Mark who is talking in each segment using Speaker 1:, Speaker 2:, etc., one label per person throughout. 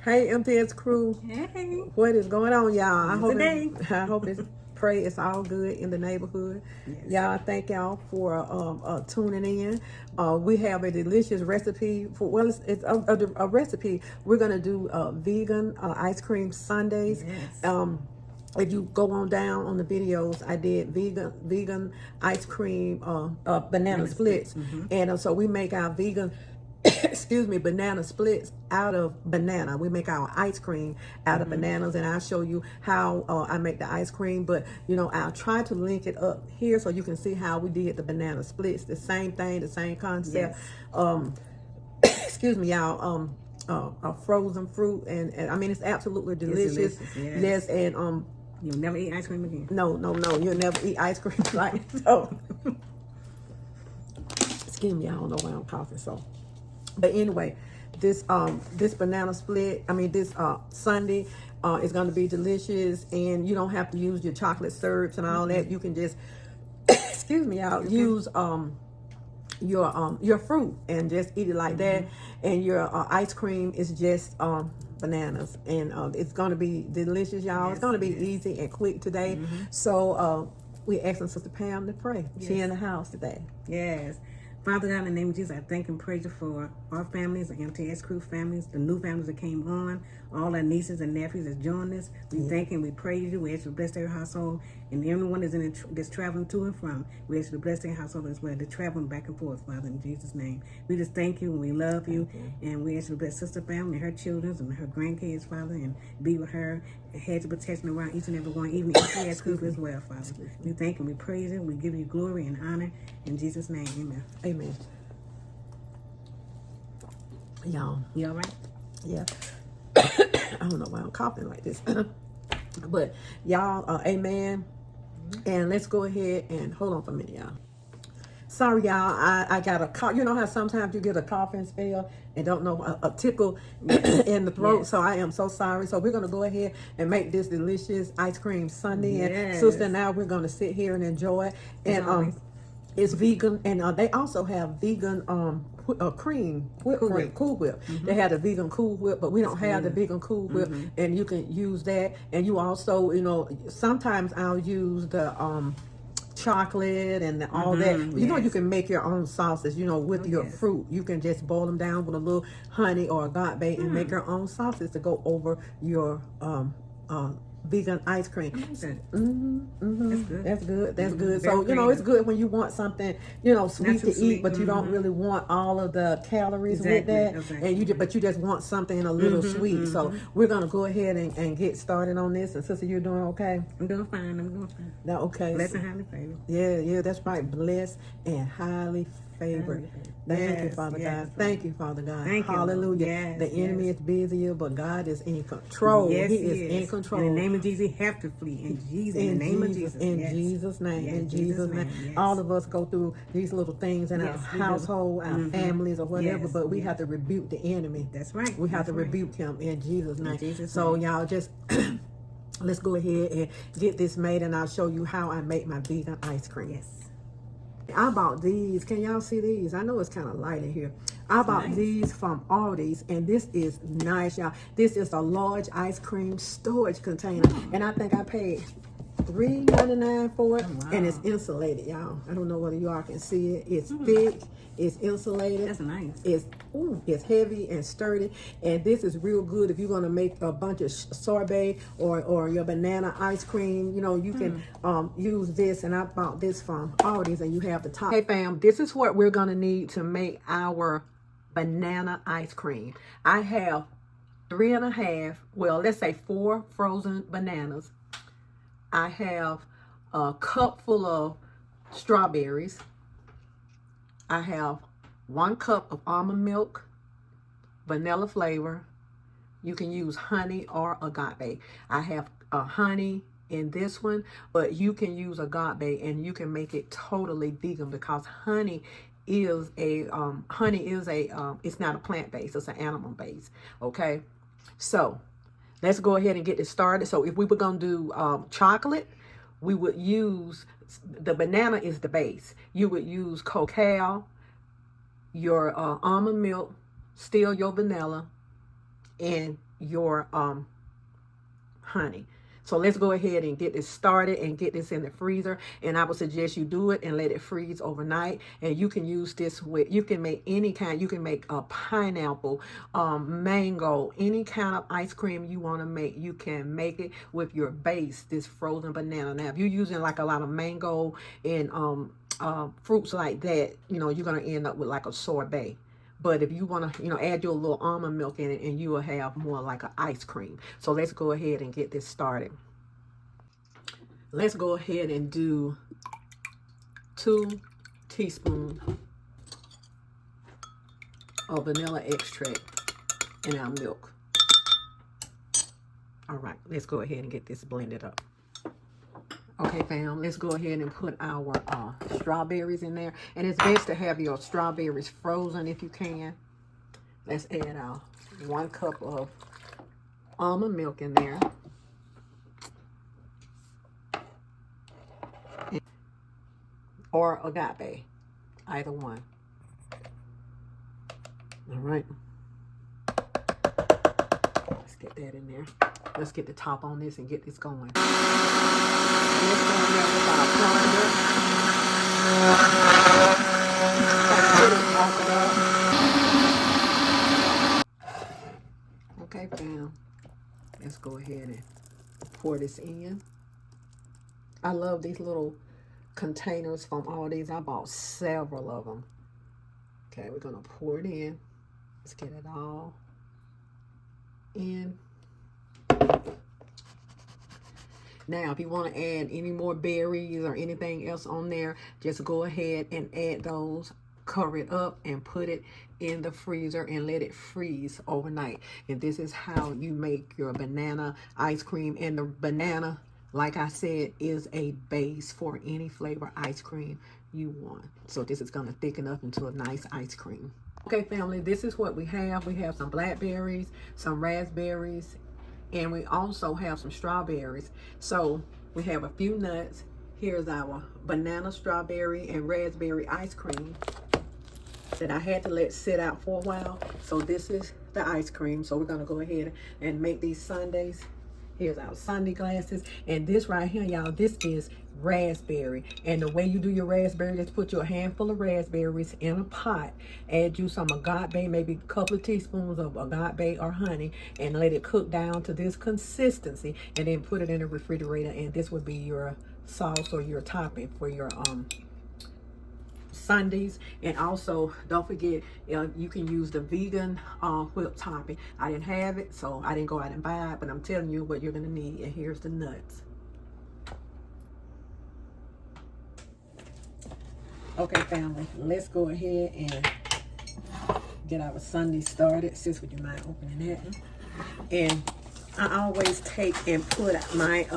Speaker 1: Hey, MTS crew.
Speaker 2: Hey.
Speaker 1: What is going on, y'all?
Speaker 2: I
Speaker 1: hope it's pray it's all good in the neighborhood.
Speaker 2: Yes.
Speaker 1: Y'all, thank y'all for tuning in. We have a delicious recipe for it's a recipe. We're gonna do vegan ice cream sundaes.
Speaker 2: Yes.
Speaker 1: If you go on down on the videos, I did vegan ice cream banana splits, and so we make our vegan excuse me, banana splits out of banana. We make our ice cream out of bananas, and I'll show you how I make the ice cream. But I'll try to link it up here so you can see how we did the banana splits. The same thing, the same concept.
Speaker 2: Yes.
Speaker 1: Excuse me, y'all. Frozen fruit, and I mean it's absolutely delicious.
Speaker 2: It's delicious,
Speaker 1: yes, and
Speaker 2: you'll never eat ice cream again.
Speaker 1: No, you'll never eat ice cream like so. Excuse me, I don't know why I'm coughing so. But anyway, this banana split, this sundae is going to be delicious, and you don't have to use your chocolate syrups and all that. You can just, excuse me, use your fruit and just eat it like that. And your ice cream is just bananas, and it's going to be delicious, y'all.
Speaker 2: Yes,
Speaker 1: it's going to be easy and quick today. So we asking Sister Pam to pray. She in the house today.
Speaker 2: Yes. Father God, in the name of Jesus, I thank and praise you for our families, the MTS crew families, the new families that came on, all our nieces and nephews that joined us. We thank and we praise you. We ask you to bless their household, and everyone that's traveling to and from. We ask you to bless their household as well. They're traveling back and forth, Father, in Jesus' name. We just thank you and we love you, and we ask you to bless Sister Family and her children and her grandkids, Father, and be with her. Hedge of protection around each and every one, even the MTS group as well, Father. We thank and we praise you. We give you glory and honor in Jesus' name. Amen.
Speaker 1: Amen. Y'all.
Speaker 2: You all right?
Speaker 1: Yeah. I don't know why I'm coughing like this. But y'all, amen. And let's go ahead and hold on for a minute, y'all. Sorry, y'all. I got a cough. You know how sometimes you get a coughing spell and don't know a tickle in the throat. Yes. So I am so sorry. So we're gonna go ahead and make this delicious ice cream sundae. And Sister and I, we're gonna sit here and enjoy it. And it's vegan, and they also have vegan cream, Cool Whip. They have the vegan Cool Whip, but we don't have the vegan Cool Whip, and you can use that. And you also, sometimes I'll use the chocolate and all that. You can make your own sauces, with your fruit. You can just boil them down with a little honey or agave and make your own sauces to go over your vegan ice cream. That's good. So it's good when you want something sweet to eat, but you don't really want all of the calories with that, and you just want something a little sweet. So we're gonna go ahead and get started on this. And Sister, you're doing okay?
Speaker 2: I'm doing fine.
Speaker 1: Now, okay.
Speaker 2: Blessed and highly favored.
Speaker 1: Yeah, that's right. Blessed and highly favored. Thank you, Father God. Thank you, Father God.
Speaker 2: Thank you,
Speaker 1: hallelujah. The enemy is busy, but God is in control.
Speaker 2: Yes,
Speaker 1: he is in control.
Speaker 2: In the name of Jesus, have to flee. In Jesus' name.
Speaker 1: In Jesus' name. In Jesus' name.
Speaker 2: Yes.
Speaker 1: All of us go through these little things in our household, our families, or whatever, but we have to rebuke the enemy.
Speaker 2: That's right.
Speaker 1: We have to rebuke him in Jesus' name.
Speaker 2: So
Speaker 1: y'all just let's go ahead and get this made, and I'll show you how I make my vegan ice cream.
Speaker 2: Yes.
Speaker 1: I bought these. Can y'all see these? I know it's kind of light in here. I bought these from Aldi's, and this is nice, y'all. This is a large ice cream storage container, and I think I paid $3.99 for it, and it's insulated, y'all. I don't know whether y'all can see it. It's thick, it's insulated.
Speaker 2: That's nice.
Speaker 1: It's heavy and sturdy, and this is real good if you're gonna make a bunch of sorbet or your banana ice cream. You can use this, and I bought this from Aldi's, and you have the top. Hey fam, this is what we're gonna need to make our banana ice cream. I have 3.5, well, let's say 4 frozen bananas. I have a cup full of strawberries. I have 1 cup of almond milk, vanilla flavor. You can use honey or agave. I have honey in this one, but you can use agave, and you can make it totally vegan, because honey is it's not a plant base, it's an animal base. Okay, so let's go ahead and get this started. So if we were going to do chocolate, we would use, the banana is the base. You would use cacao, your almond milk, still your vanilla, and your honey. So let's go ahead and get this started and get this in the freezer. And I would suggest you do it and let it freeze overnight. And you can use this with, you can make any kind, you can make a pineapple, mango, any kind of ice cream you want to make. You can make it with your base, this frozen banana. Now, if you're using like a lot of mango and fruits like that, you know, you're going to end up with like a sorbet. But if you want to, you know, add your little almond milk in it, and you will have more like an ice cream. So let's go ahead and get this started. Let's go ahead and do 2 teaspoons of vanilla extract in our milk. All right, let's go ahead and get this blended up. Okay, fam, let's go ahead and put our strawberries in there. And it's best to have your strawberries frozen if you can. Let's add our 1 cup of almond milk in there. Or agave, either one. All right. Let's get that in there. Let's get the top on this and get this going. Let's go in there with our plunger. Okay, fam. Let's go ahead and pour this in. I love these little containers from Aldi's. I bought several of them. Okay, we're gonna pour it in. Let's get it all in. Now, if you want to add any more berries or anything else on there, just go ahead and add those. Cover it up and put it in the freezer and let it freeze overnight. And this is how you make your banana ice cream. And the banana, like I said, is a base for any flavor ice cream you want. So this is going to thicken up into a nice ice cream. Okay, family, this is what we have. We have some blackberries, some raspberries, and we also have some strawberries. So we have a few nuts. Here's our banana, strawberry, and raspberry ice cream that I had to let sit out for a while. So this is the ice cream. So we're going to go ahead and make these sundaes. Here's our sundae glasses. And this right here, y'all, this is raspberry. And the way you do your raspberry is put your handful of raspberries in a pot. Add you some agave, maybe a couple of teaspoons of agave or honey, and let it cook down to this consistency. And then put it in the refrigerator. And this would be your sauce or your topping for your sundaes. And also, don't forget, you can use the vegan whipped topping. I didn't have it, so I didn't go out and buy it, but I'm telling you what you're gonna need. And here's the nuts. Okay, family, let's go ahead and get our sundae started. Sis, would you mind opening that? And I always take and put my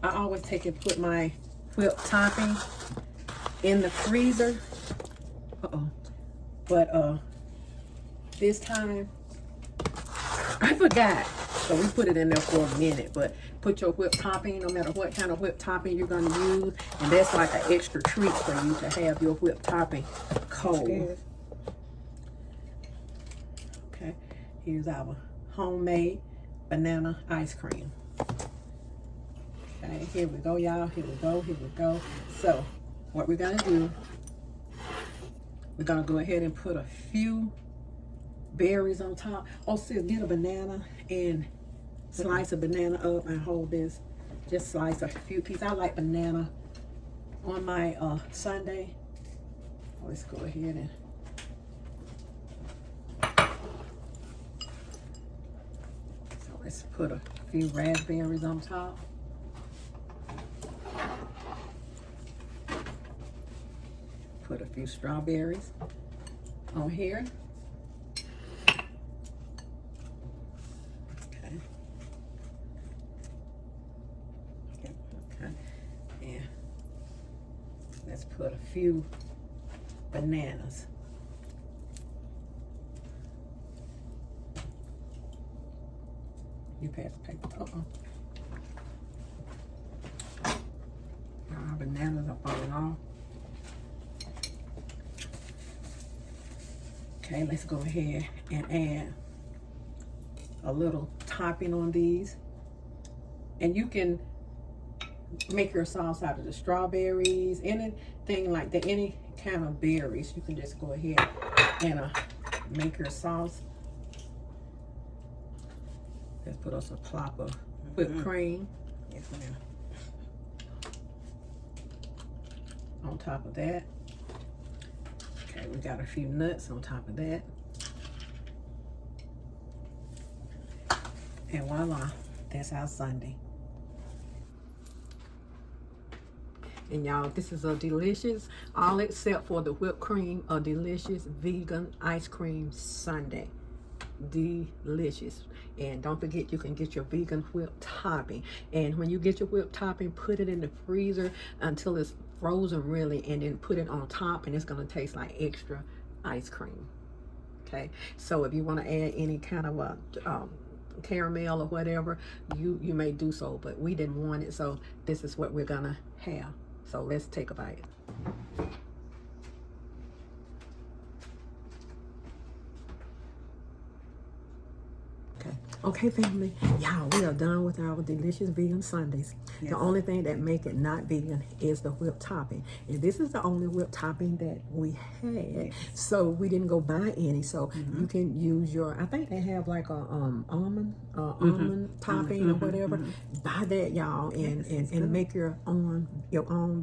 Speaker 1: I always take and put my whipped topping in the freezer. But this time I forgot, so we put it in there for a minute. But put your whipped topping, no matter what kind of whipped topping you're going to use, and that's like an extra treat for you to have your whipped topping cold. Okay, here's our homemade banana ice cream. Okay, here we go, y'all. Here we go, here we go. So what we're gonna do, we're gonna go ahead and put a few berries on top. Oh, sis, get a banana and slice a banana up and hold this. Just slice a few pieces. I like banana on my sundae. Let's go ahead and so let's put a few raspberries on top. Put a few strawberries on here. Okay. And let's put a few bananas. You pass the paper. Our bananas are falling off. Okay, let's go ahead and add a little topping on these. And you can make your sauce out of the strawberries, anything like that, any kind of berries. You can just go ahead and make your sauce. Let's put us a plop of whipped cream.
Speaker 2: Yes, ma'am.
Speaker 1: On top of that. Okay, we got a few nuts on top of that. And voila, that's our sundae. And y'all, this is a delicious, all except for the whipped cream, a delicious vegan ice cream sundae. Delicious. And don't forget, you can get your vegan whipped topping. And when you get your whipped topping, put it in the freezer until it's frozen really, and then put it on top, and it's going to taste like extra ice cream. Okay, so if you want to add any kind of a caramel or whatever, you may do so, but we didn't want it, so this is what we're gonna have. So let's take a bite. Okay, family, y'all, we are done with our delicious vegan sundaes. Yes. The only thing that make it not vegan is the whipped topping. And this is the only whipped topping that we had. Yes. So we didn't go buy any. So you can use your, I think they have like a almond topping or whatever. Buy that, y'all, and make your own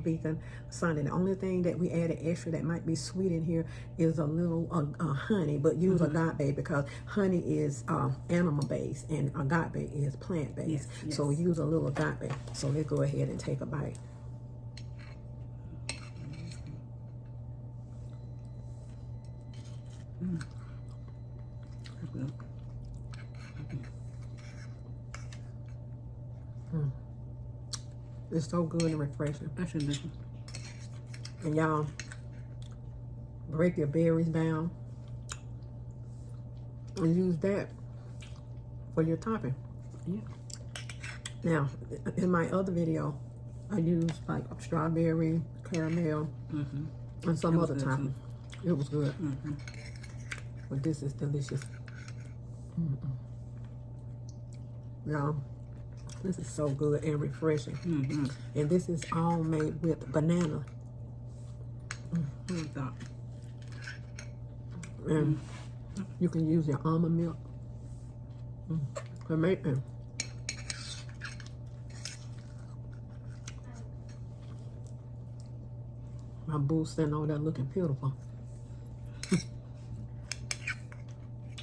Speaker 1: vegan sundae. The only thing that we added extra that might be sweet in here is a little honey, but use agave because honey is animal based. And agave is plant-based. Yes, yes. So use a little agave. So let's go ahead and take a bite. It's so good and refreshing.
Speaker 2: I should listen.
Speaker 1: And y'all, break your berries down and use that for your topping.
Speaker 2: Yeah.
Speaker 1: Now, in my other video, I used like strawberry, caramel, and some other topping. It was good. But this is delicious. Y'all, this is so good and refreshing. And this is all made with banana. And you can use your almond milk. Amazing. My boo's sitting over there looking beautiful.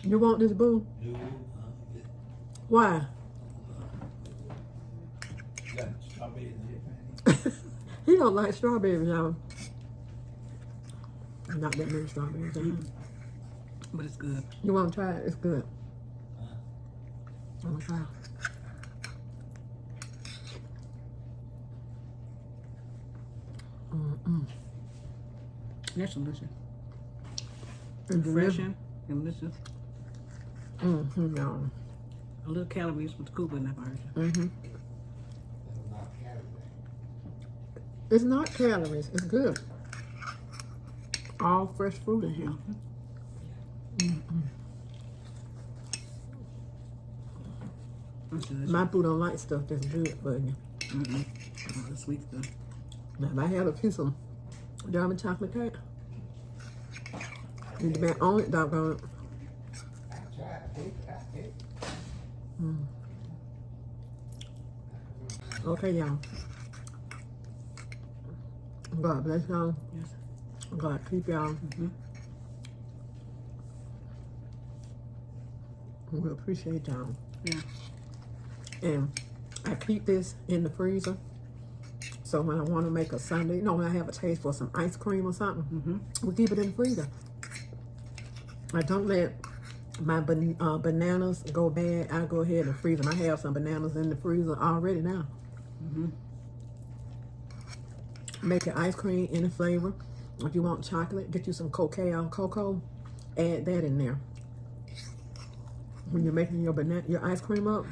Speaker 1: You want this, boo?
Speaker 3: No,
Speaker 1: Why?
Speaker 3: got strawberries in it.
Speaker 1: He don't like strawberries, y'all. Not that many strawberries.
Speaker 2: But it's good.
Speaker 1: You want to try it? It's good. I'm gonna try.
Speaker 2: That's delicious.
Speaker 1: Refreshing.
Speaker 2: Delicious.
Speaker 1: Y'all.
Speaker 2: A little calories with the scoop in that version.
Speaker 1: It's not calories. It's good. All fresh fruit in here. My boo don't like stuff that's good for you.
Speaker 2: All the sweet stuff.
Speaker 1: Now, if I had a piece of German chocolate cake, you'd be on it, doggone it. Okay, y'all. God bless y'all.
Speaker 2: Yes.
Speaker 1: God keep y'all. We appreciate y'all.
Speaker 2: Yeah.
Speaker 1: And I keep this in the freezer. So when I want to make a sundae, when I have a taste for some ice cream or something, we keep it in the freezer. I don't let my bananas go bad. I go ahead and freeze them. I have some bananas in the freezer already now. Make your ice cream any flavor. If you want chocolate, get you some cocoa, add that in there. When you're making your ice cream up,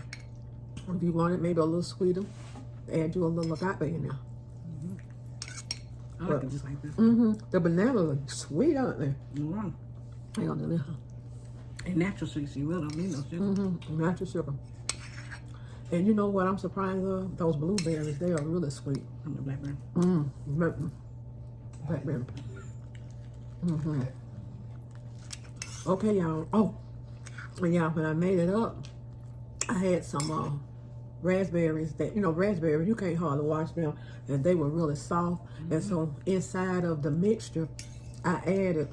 Speaker 1: if you want it maybe a little sweeter, add you a little agave in there.
Speaker 2: I like it just like this.
Speaker 1: The bananas are sweet, aren't they? They are delicious.
Speaker 2: And natural sweets, you really don't need no sugar.
Speaker 1: Natural sugar. And you know what I'm surprised of? Those blueberries, they are really sweet.
Speaker 2: From the blackberry.
Speaker 1: Blackberry. Okay, y'all. Oh, and y'all, when I made it up, I had some raspberries that, raspberries, you can't hardly wash them, and they were really soft. And so inside of the mixture, I added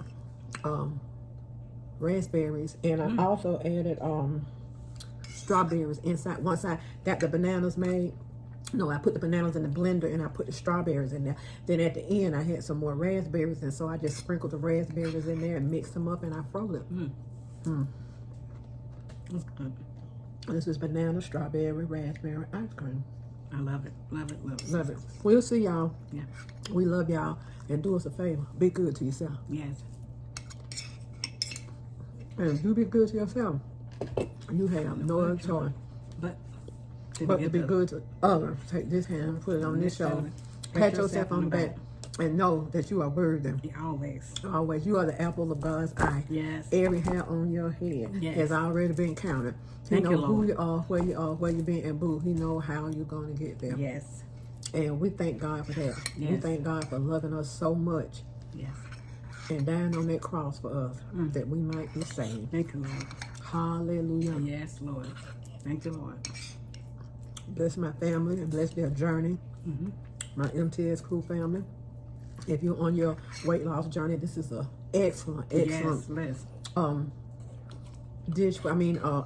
Speaker 1: raspberries, and I also added strawberries inside. Once I got the bananas made, I put the bananas in the blender and I put the strawberries in there. Then at the end, I had some more raspberries, and so I just sprinkled the raspberries in there and mixed them up, and I froze it.
Speaker 2: That's good.
Speaker 1: This is banana, strawberry, raspberry ice cream.
Speaker 2: I love it. Love it. Love it.
Speaker 1: Love it. We'll see y'all.
Speaker 2: Yeah.
Speaker 1: We love y'all, and do us a favor. Be good to yourself.
Speaker 2: Yes.
Speaker 1: And if you be good to yourself, you have no other choice
Speaker 2: But
Speaker 1: to be good to others. Take this hand, put it on this shoulder, pat yourself on the back, and know that you are worthy.
Speaker 2: Always.
Speaker 1: Always. You are the apple of God's eye.
Speaker 2: Yes.
Speaker 1: Every hair on your head has already been counted. He
Speaker 2: Thank you,
Speaker 1: knows who
Speaker 2: Lord.
Speaker 1: you are, where you've been, and boo, he knows how you're going to get there.
Speaker 2: Yes.
Speaker 1: And we thank God for that. We
Speaker 2: Yes.
Speaker 1: thank God for loving us so much
Speaker 2: Yes.
Speaker 1: and dying on that cross for us that we might be saved.
Speaker 2: Thank you, Lord.
Speaker 1: Hallelujah.
Speaker 2: Yes, Lord. Thank you, Lord.
Speaker 1: Bless my family and bless their journey. My MTS crew family. If you're on your weight loss journey, this is a excellent
Speaker 2: Yes, bless.
Speaker 1: dish.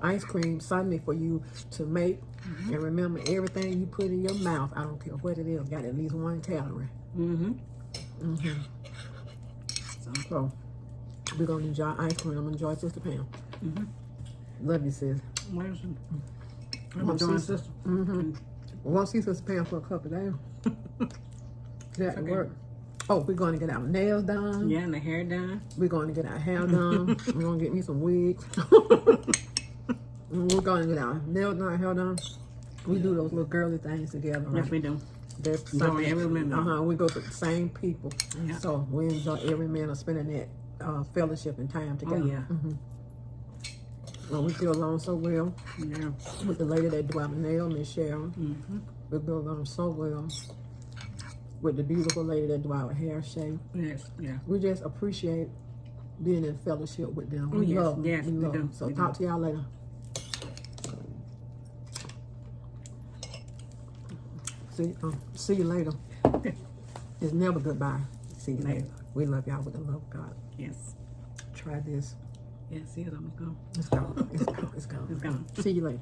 Speaker 1: Ice cream sundae for you to make. And remember, everything you put in your mouth, I don't care what it is, got at least 1 calorie. So we're gonna enjoy ice cream. I'm gonna enjoy Sister Pam. Love you, sis.
Speaker 2: Where's the...
Speaker 1: I'm
Speaker 2: I'm doing
Speaker 1: sister.
Speaker 2: sister.
Speaker 1: We won't see Sister Pam for a couple of days. That work. Oh, we're going to get our nails done.
Speaker 2: Yeah, and the hair done.
Speaker 1: We're going to get our hair done. We're going to get me some wigs. We're going to get our nails done, hair done. We do those little girly things together, right?
Speaker 2: Yes, we do.
Speaker 1: That's
Speaker 2: Enjoy
Speaker 1: something.
Speaker 2: every minute.
Speaker 1: We go to the same people.
Speaker 2: Yeah.
Speaker 1: So we enjoy every minute of spending that fellowship and time together.
Speaker 2: Oh, yeah.
Speaker 1: Well, we feel along so well
Speaker 2: Yeah.
Speaker 1: with the lady that do our nail, Miss Sharon. We feel along so well with the beautiful lady that do our hair shape.
Speaker 2: Yes, yeah.
Speaker 1: We just appreciate being in fellowship with them.
Speaker 2: Oh,
Speaker 1: We
Speaker 2: yes,
Speaker 1: love them.
Speaker 2: yes,
Speaker 1: We
Speaker 2: we
Speaker 1: love
Speaker 2: do,
Speaker 1: them. So
Speaker 2: we
Speaker 1: talk
Speaker 2: do.
Speaker 1: to y'all later. See you later. It's never goodbye. See you later. We love y'all with the love of God.
Speaker 2: Yes.
Speaker 1: Try this.
Speaker 2: Yes, see it, I'm gone.
Speaker 1: It's gone. It's gone. It's gone.
Speaker 2: It's gone.
Speaker 1: See you later.